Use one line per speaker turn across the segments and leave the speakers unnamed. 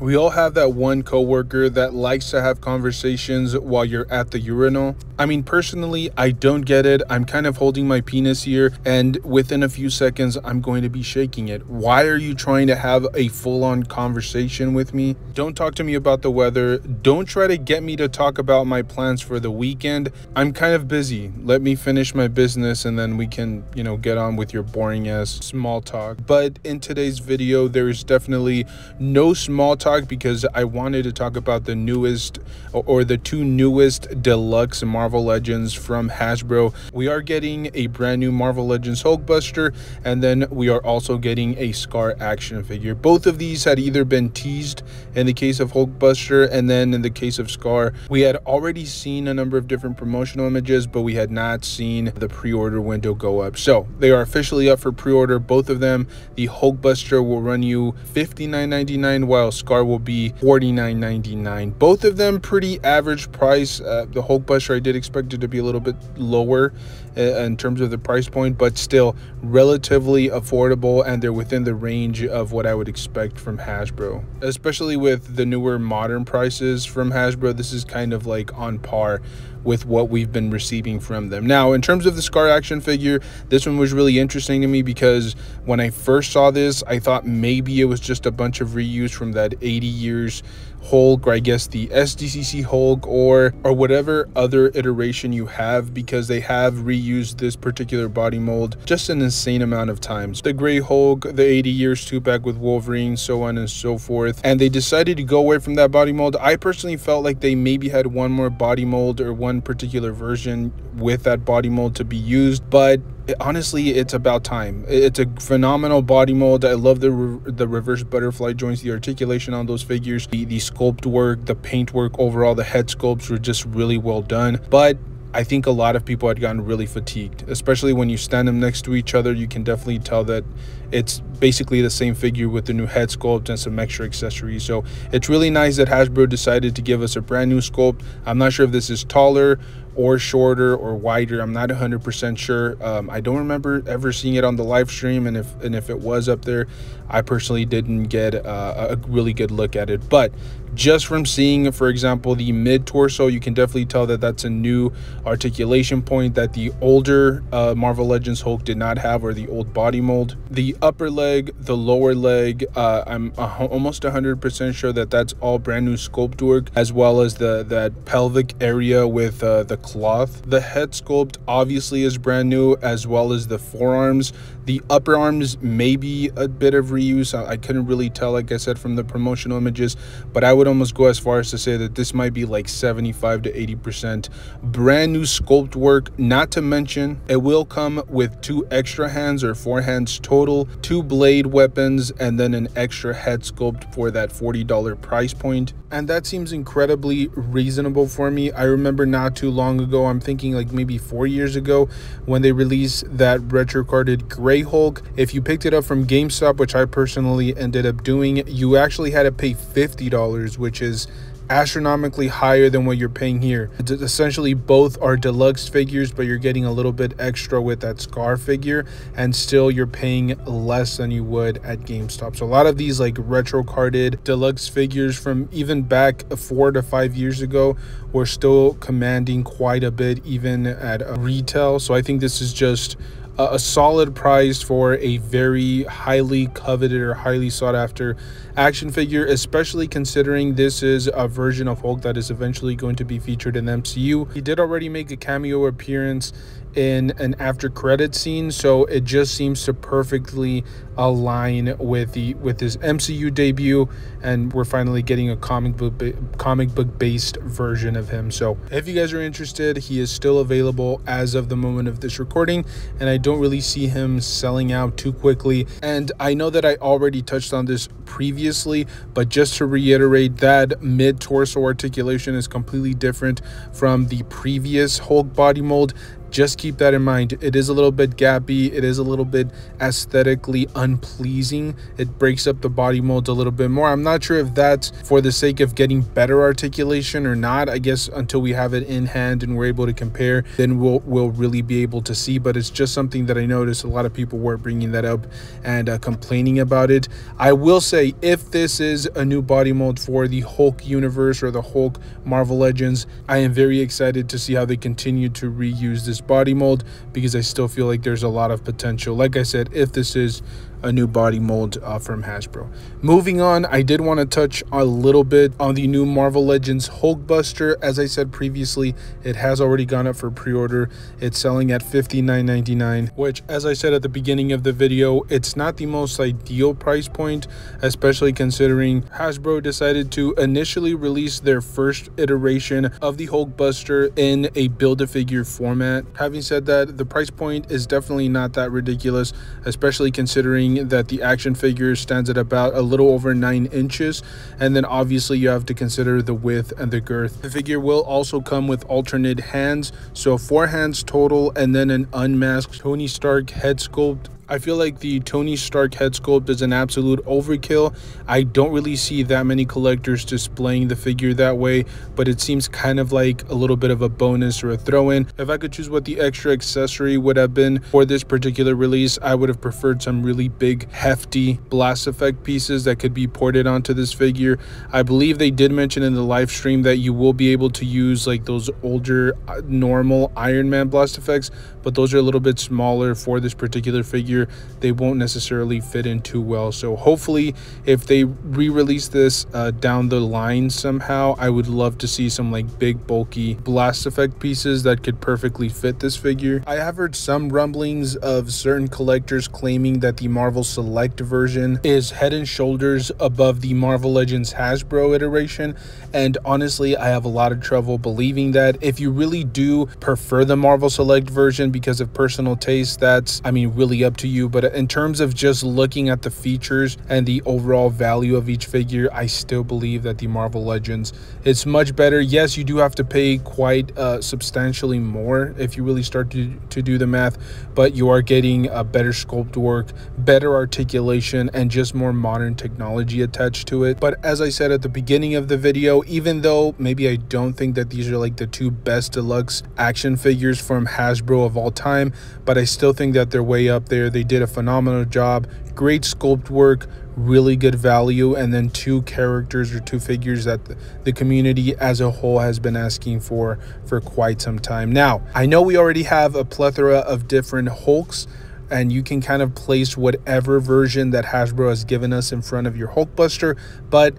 We all have that one coworker that likes to have conversations while you're at the urinal. I mean, personally, I don't get it. I'm kind of holding my penis here, and within a few seconds, I'm going to be shaking it. Why are you trying to have a full-on conversation with me? Don't talk to me about the weather. Don't try to get me to talk about my plans for the weekend. I'm kind of busy. Let me finish my business, and then we can, get on with your boring-ass small talk. But in today's video, there is definitely no small talk because I wanted to talk about the newest or the two newest deluxe Marvel Legends from Hasbro. We are getting a brand new Marvel Legends Hulkbuster, and then we are also getting a Skaar action figure. Both of these had either been teased in the case of Hulkbuster, and then in the case of Skaar, we had already seen a number of different promotional images, but we had not seen the pre-order window go up. So they are officially up for pre-order, both of them. The Hulkbuster will run you $59.99 while Skaar will be $49.99. Both of them pretty average price. The Hulkbuster, I did expect it to be a little bit lower in terms of the price point, but still relatively affordable, and they're within the range of what I would expect from Hasbro. Especially with the newer modern prices from Hasbro, this is kind of like on par with what we've been receiving from them. Now, in terms of the Skaar action figure, this one was really interesting to me because when I first saw this, I thought maybe it was just a bunch of reuse from that 80 years Hulk, or I guess the SDCC Hulk, or whatever other iteration you have, because they have reused this particular body mold just an insane amount of times. The Gray Hulk, the 80 years 2-pack with Wolverine, so on and so forth, and they decided to go away from that body mold. I personally felt like they maybe had one more body mold or one particular version with that body mold to be used, but honestly, it's about time. It's a phenomenal body mold. I love the reverse butterfly joints, the articulation on those figures, the sculpt work, the paint work. Overall, the head sculpts were just really well done, but I think a lot of people had gotten really fatigued, especially when you stand them next to each other. You can definitely tell that it's basically the same figure with the new head sculpt and some extra accessories. So it's really nice that Hasbro decided to give us a brand new sculpt. I'm not sure if this is taller or shorter or wider. I'm not 100% sure. I don't remember ever seeing it on the live stream, and if it was up there, I personally didn't get a really good look at it. But just from seeing, for example, the mid torso, you can definitely tell that that's a new articulation point that the older Marvel Legends Hulk did not have, or the old body mold. The upper leg, the lower leg, I'm almost 100% sure that that's all brand new sculpt work, as well as that pelvic area with the cloth. The head sculpt obviously is brand new, as well as the forearms. The upper arms may be a bit of reuse. I couldn't really tell, like I said, from the promotional images, but I would almost go as far as to say that this might be like 75 to 80% brand new sculpt work. Not to mention, it will come with 2 extra hands, or 4 hands total, 2 blade weapons, and then an extra head sculpt for that $40 price point. And that seems incredibly reasonable for me. I remember not too long ago, I'm thinking like maybe 4 years ago, when they released that retro carded Gray Hulk. If you picked it up from GameStop, which I personally ended up doing, you actually had to pay $50, which is astronomically higher than what you're paying here. It's essentially both are deluxe figures, but you're getting a little bit extra with that Skaar figure, and still you're paying less than you would at GameStop. So a lot of these like retro carded deluxe figures from even back 4 to 5 years ago were still commanding quite a bit even at retail. So I think this is just a solid price for a very highly coveted or highly sought after action figure, especially considering this is a version of Hulk that is eventually going to be featured in the MCU. He did already make a cameo appearance in an after credit scene, so it just seems to perfectly align with his MCU debut, and we're finally getting a comic book based version of him. So if you guys are interested, he is still available as of the moment of this recording, and I don't really see him selling out too quickly. And I know that I already touched on this previously, but just to reiterate, that mid torso articulation is completely different from the previous Hulk body mold. just keep that in mind. It is a little bit gappy, it is a little bit aesthetically unpleasing. It breaks up the body molds a little bit more. I'm not sure if that's for the sake of getting better articulation or not. I guess until we have it in hand and we're able to compare, then we'll really be able to see. But it's just something that I noticed a lot of people were bringing that up and complaining about it. I will say, if this is a new body mold for the Hulk universe or the Hulk Marvel Legends, I am very excited to see how they continue to reuse this body mold, because I still feel like there's a lot of potential, like I said, if this is a new body mold from Hasbro. Moving on, I did want to touch a little bit on the new Marvel Legends Hulkbuster. As I said previously, it has already gone up for pre-order. It's selling at $59.99, which, as I said at the beginning of the video, it's not the most ideal price point, especially considering Hasbro decided to initially release their first iteration of the Hulkbuster in a build-a-figure format. Having said that, the price point is definitely not that ridiculous, especially considering that the action figure stands at about a little over 9 inches, and then obviously you have to consider the width and the girth. The figure will also come with alternate hands, so 4 hands total, and then an unmasked Tony Stark head sculpt. I feel like the Tony Stark head sculpt is an absolute overkill. I don't really see that many collectors displaying the figure that way, but it seems kind of like a little bit of a bonus or a throw-in. If I could choose what the extra accessory would have been for this particular release, I would have preferred some really big, hefty blast effect pieces that could be ported onto this figure. I believe they did mention in the live stream that you will be able to use like those older normal Iron Man blast effects, but those are a little bit smaller for this particular figure. They won't necessarily fit in too well. So hopefully, if they re-release this down the line somehow, I would love to see some like big bulky blast effect pieces that could perfectly fit this figure. I have heard some rumblings of certain collectors claiming that the Marvel Select version is head and shoulders above the Marvel Legends Hasbro iteration, and honestly, I have a lot of trouble believing that. If you really do prefer the Marvel Select version because of personal taste, that's, I mean, really up to you. But in terms of just looking at the features and the overall value of each figure, I still believe that the Marvel Legends is much better. Yes, you do have to pay quite substantially more if you really start to do the math, but you are getting a better sculpt work, better articulation, and just more modern technology attached to it. But as I said at the beginning of the video, even though maybe I don't think that these are like the 2 best deluxe action figures from Hasbro of all time, but I still think that they're way up there. They did a phenomenal job, great sculpt work, really good value, and then 2 characters or 2 figures that the community as a whole has been asking for quite some time. Now, I know we already have a plethora of different Hulks, and you can kind of place whatever version that Hasbro has given us in front of your Hulkbuster, but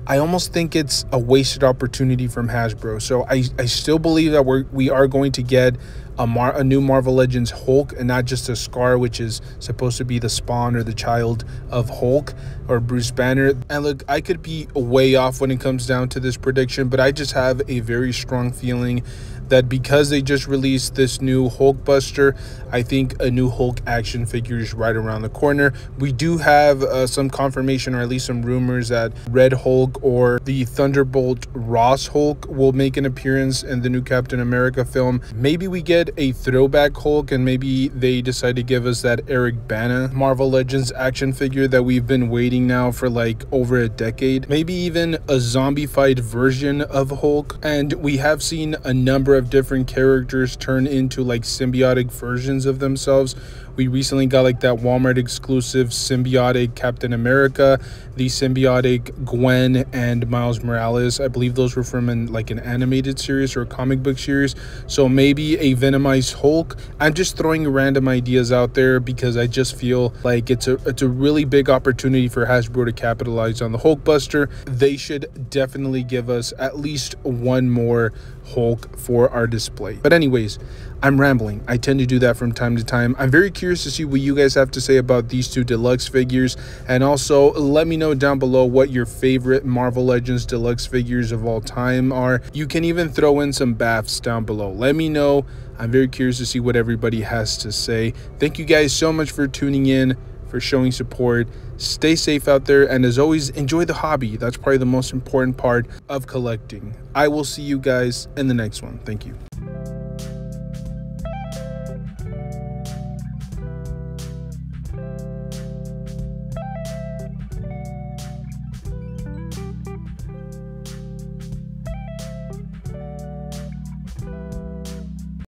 I almost think it's a wasted opportunity from Hasbro. So I still believe that we are going to get a new Marvel Legends Hulk, and not just a Skaar, which is supposed to be the spawn or the child of Hulk or Bruce Banner. And look, I could be way off when it comes down to this prediction, but I just have a very strong feeling that because they just released this new Hulkbuster, I think a new Hulk action figure is right around the corner. We do have some confirmation, or at least some rumors, that Red Hulk or the Thunderbolt Ross Hulk will make an appearance in the new Captain America film. Maybe we get a throwback Hulk, and maybe they decide to give us that Eric Bana Marvel Legends action figure that we've been waiting now for like over a decade. Maybe even a zombified version of Hulk. And we have seen a number of different characters turn into like symbiotic versions of themselves. We recently got like that Walmart exclusive symbiotic Captain America, the symbiotic Gwen and Miles Morales. I believe those were from an animated series or a comic book series. So maybe a Venomized Hulk. I'm just throwing random ideas out there because I just feel like it's a really big opportunity for Hasbro to capitalize on the Hulkbuster. They should definitely give us at least one more Hulk for our display. But anyways, I'm rambling. I tend to do that from time to time. I'm very curious to see what you guys have to say about these 2 deluxe figures, and also let me know down below what your favorite Marvel Legends deluxe figures of all time are. You can even throw in some BAFs down below. Let me know. I'm very curious to see what everybody has to say. Thank you guys so much for tuning in, for showing support. Stay safe out there, and as always, enjoy the hobby. That's probably the most important part of collecting. I will see you guys in the next one. Thank you.